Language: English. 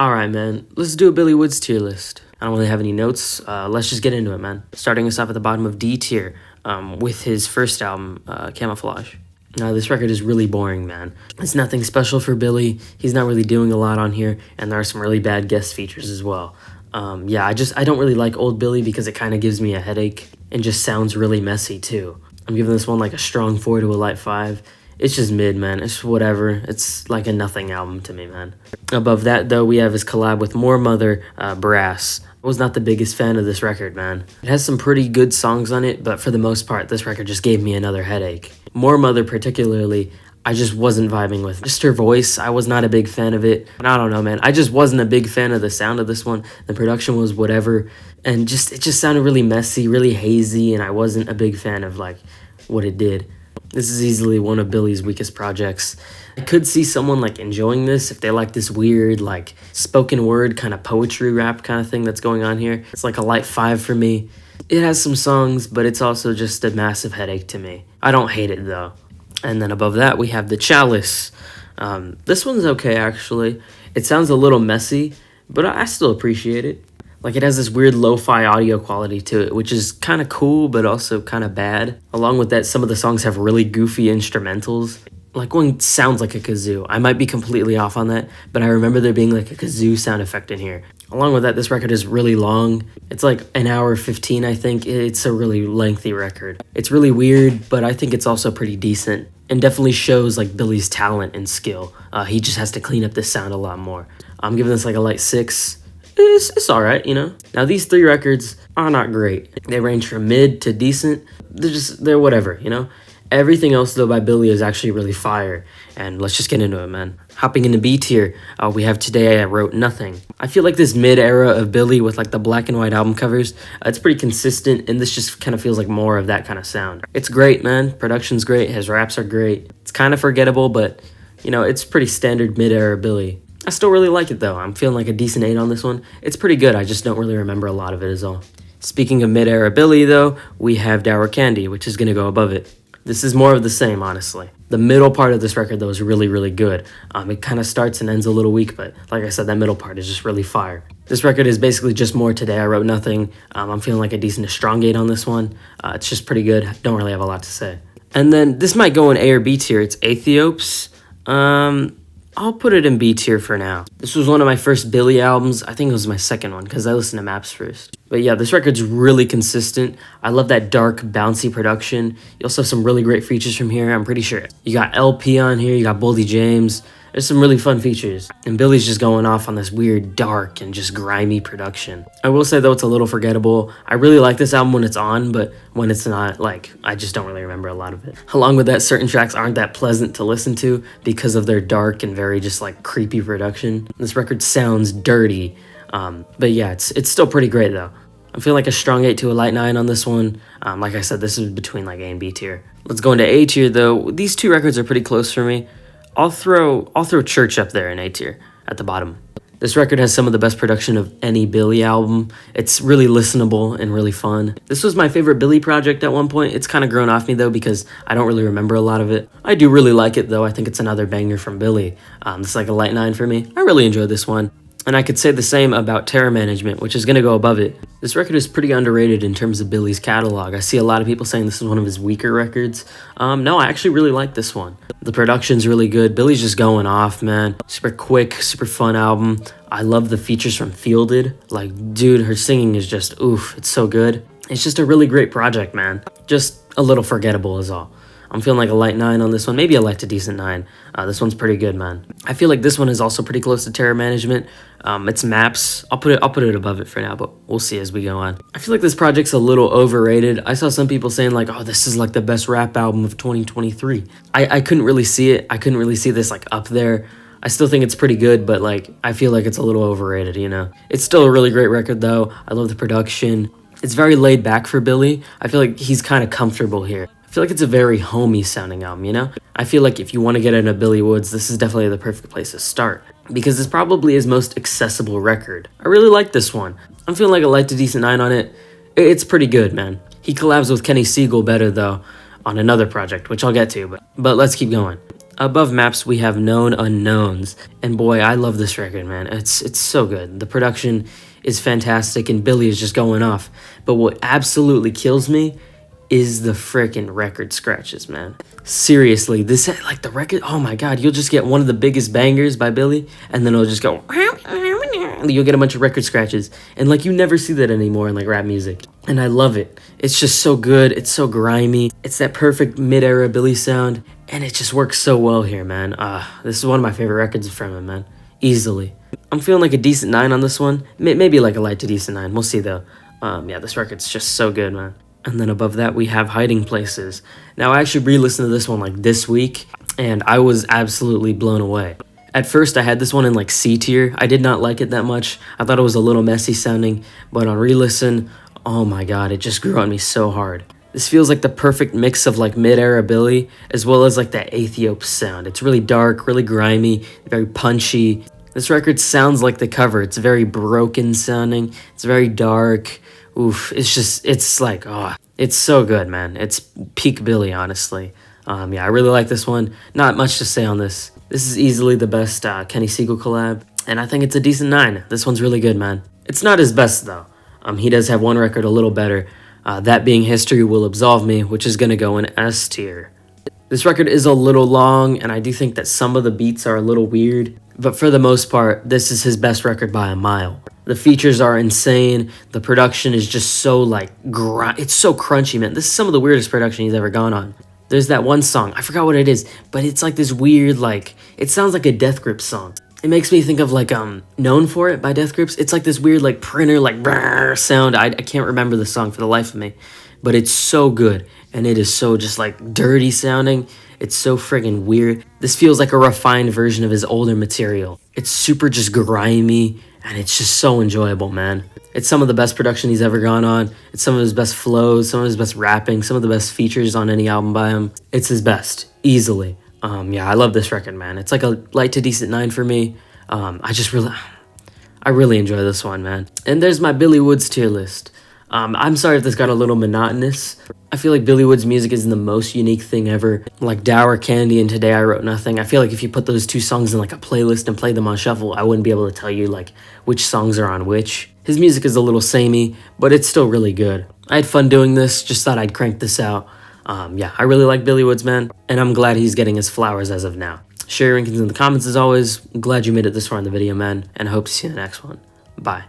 Alright, man, let's do a Billy Woods tier list. I don't really have any notes. Let's just get into it, man. Starting us off at the bottom of D tier with his first album, Camouflage. Now, this record is really boring, man. It's nothing special for Billy. He's not really doing a lot on here, and there are some really bad guest features as well. Yeah, I don't really like old Billy because it kind of gives me a headache and just sounds really messy, too. I'm giving this one like a strong 4 to a light 5. It's just mid, man. It's whatever. It's like a nothing album to me, man. Above that, though, we have his collab with More Mother, Brass. I was not the biggest fan of this record, man. It has some pretty good songs on it, but for the most part, this record just gave me another headache. More Mother particularly, I just wasn't vibing with. Just her voice, I was not a big fan of it. And I don't know, man. I just wasn't a big fan of the sound of this one. The production was whatever. And it just sounded really messy, really hazy, and I wasn't a big fan of, like, what it did. This is easily one of Billy's weakest projects. I could see someone like enjoying this if they like this weird like spoken word kind of poetry rap kind of thing that's going on here. It's like a light 5 for me. It has some songs, but it's also just a massive headache to me. I don't hate it though. And then above that we have The Chalice. This one's okay actually. It sounds a little messy, but I still appreciate it. Like, it has this weird lo-fi audio quality to it, which is kind of cool, but also kind of bad. Along with that, some of the songs have really goofy instrumentals. Like, one sounds like a kazoo. I might be completely off on that, but I remember there being, like, a kazoo sound effect in here. Along with that, this record is really long. It's, like, an hour 15, I think. It's a really lengthy record. It's really weird, but I think it's also pretty decent. And definitely shows, like, Billy's talent and skill. He just has to clean up this sound a lot more. I'm giving this, like, a light 6. It's alright, you know? Now, these 3 records are not great. They range from mid to decent. They're whatever, you know? Everything else, though, by Billy is actually really fire. And let's just get into it, man. Hopping into B tier, we have Today I Wrote Nothing. I feel like this mid-era of Billy with, like, the black and white album covers, it's pretty consistent, and this just kind of feels like more of that kind of sound. It's great, man. Production's great. His raps are great. It's kind of forgettable, but, you know, it's pretty standard mid-era Billy. I still really like it, though. I'm feeling like a decent 8 on this one. It's pretty good. I just don't really remember a lot of it is all. Speaking of mid-era Billy, though, we have Dour Candy, which is going to go above it. This is more of the same, honestly. The middle part of this record, though, is really, really good. It kind of starts and ends a little weak, but like I said, that middle part is just really fire. This record is basically just more Today I Wrote Nothing. I'm feeling like a decent to strong 8 on this one. It's just pretty good. Don't really have a lot to say. And then this might go in A or B tier. It's Aethiopes. I'll put it in B tier for now. This was one of my first Billy albums. I think it was my second one because I listened to Maps first. But yeah, this record's really consistent. I love that dark, bouncy production. You also have some really great features from here, I'm pretty sure. You got LP on here, you got Boldy James. There's some really fun features. And Billy's just going off on this weird, dark, and just grimy production. I will say, though, it's a little forgettable. I really like this album when it's on, but when it's not, like, I just don't really remember a lot of it. Along with that, certain tracks aren't that pleasant to listen to because of their dark and very just, like, creepy production. This record sounds dirty, but yeah, it's still pretty great, though. I'm feeling like a strong 8 to a light 9 on this one. Like I said, this is between, like, A and B tier. Let's go into A tier, though. These 2 records are pretty close for me. I'll throw Church up there in A tier at the bottom. This record has some of the best production of any Billy album. It's really listenable and really fun. This was my favorite Billy project at one point. It's kind of grown off me though because I don't really remember a lot of it. I do really like it though. I think it's another banger from Billy. It's like a light 9 for me. I really enjoyed this one. And I could say the same about Terror Management, which is going to go above it. This record is pretty underrated in terms of Billy's catalog. I see a lot of people saying this is one of his weaker records. No, I actually really like this one. The production's really good. Billy's just going off, man. Super quick, super fun album. I love the features from Fielded. Like, dude, her singing is just, oof, it's so good. It's just a really great project, man. Just a little forgettable is all. I'm feeling like a light 9 on this one, maybe a light to decent 9. This one's pretty good, man. I feel like this one is also pretty close to Terror Management. It's Maps. I'll put it above it for now, but we'll see as we go on. I feel like this project's a little overrated. I saw some people saying like, oh, this is like the best rap album of 2023. I couldn't really see it. I couldn't really see this like up there. I still think it's pretty good, but like I feel like it's a little overrated, you know? It's still a really great record though. I love the production. It's very laid back for Billy. I feel like he's kind of comfortable here. I feel like it's a very homey sounding album, you know? I feel like if you want to get into Billy Woods, this is definitely the perfect place to start because it's probably his most accessible record. I really like this one. I'm feeling like a light to decent 9 on it. It's pretty good, man. He collabs with Kenny Siegel better though on another project, which I'll get to, but let's keep going. Above Maps, we have Known Unknowns. And boy, I love this record, man. It's so good. The production is fantastic, and Billy is just going off. But what absolutely kills me is the frickin' record scratches, man. Seriously, this, like, the record, oh my god, you'll just get one of the biggest bangers by Billy, and then it'll just go, you'll get a bunch of record scratches. And, like, you never see that anymore in, like, rap music. And I love it. It's just so good. It's so grimy. It's that perfect mid-era Billy sound, and it just works so well here, man. This is one of my favorite records from him, man. Easily. I'm feeling like a decent 9 on this one. Maybe like a light to decent 9. We'll see, though. Yeah, this record's just so good, man. And then above that, we have Hiding Places. Now, I actually re-listened to this one, like, this week, and I was absolutely blown away. At first, I had this one in, like, C tier. I did not like it that much. I thought it was a little messy sounding, but on re-listen, oh my god, it just grew on me so hard. This feels like the perfect mix of, like, mid-era Billy, as well as, like, that Aethiop sound. It's really dark, really grimy, very punchy. This record sounds like the cover. It's very broken sounding. It's very dark. Oof, it's like, oh, it's so good, man. It's peak Billy, honestly. Yeah, I really like this one. Not much to say on this. This is easily the best Kenny Siegel collab, and I think it's a decent 9. This one's really good, man. It's not his best, though. He does have one record a little better, that being History Will Absolve Me, which is going to go in S tier. This record is a little long, and I do think that some of the beats are a little weird, but for the most part, this is his best record by a mile. The features are insane. The production is just so, like, it's so crunchy, man. This is some of the weirdest production he's ever gone on. There's that one song, I forgot what it is, but it's like this weird, like, it sounds like a Death Grips song. It makes me think of, like, Known For It by Death Grips. It's like this weird, like, printer, like, sound. I can't remember the song for the life of me, but it's so good, and it is so just, like, dirty sounding. It's so friggin' weird. This feels like a refined version of his older material. It's super just grimy, and it's just so enjoyable, man. It's some of the best production he's ever gone on. It's some of his best flows, some of his best rapping, some of the best features on any album by him. It's his best, easily. Yeah, I love this record, man. It's like a light to decent 9 for me. I really enjoy this one, man. And there's my Billy Woods tier list. I'm sorry if this got a little monotonous. I feel like Billy Woods' music is the most unique thing ever. Like Dour Candy and Today I Wrote Nothing. I feel like if you put those two songs in like a playlist and play them on shuffle, I wouldn't be able to tell you like which songs are on which. His music is a little samey, but it's still really good. I had fun doing this, just thought I'd crank this out. Yeah, I really like Billy Woods, man, and I'm glad he's getting his flowers as of now. Share your rankings in the comments as always. Glad you made it this far in the video, man, and I hope to see you in the next one. Bye.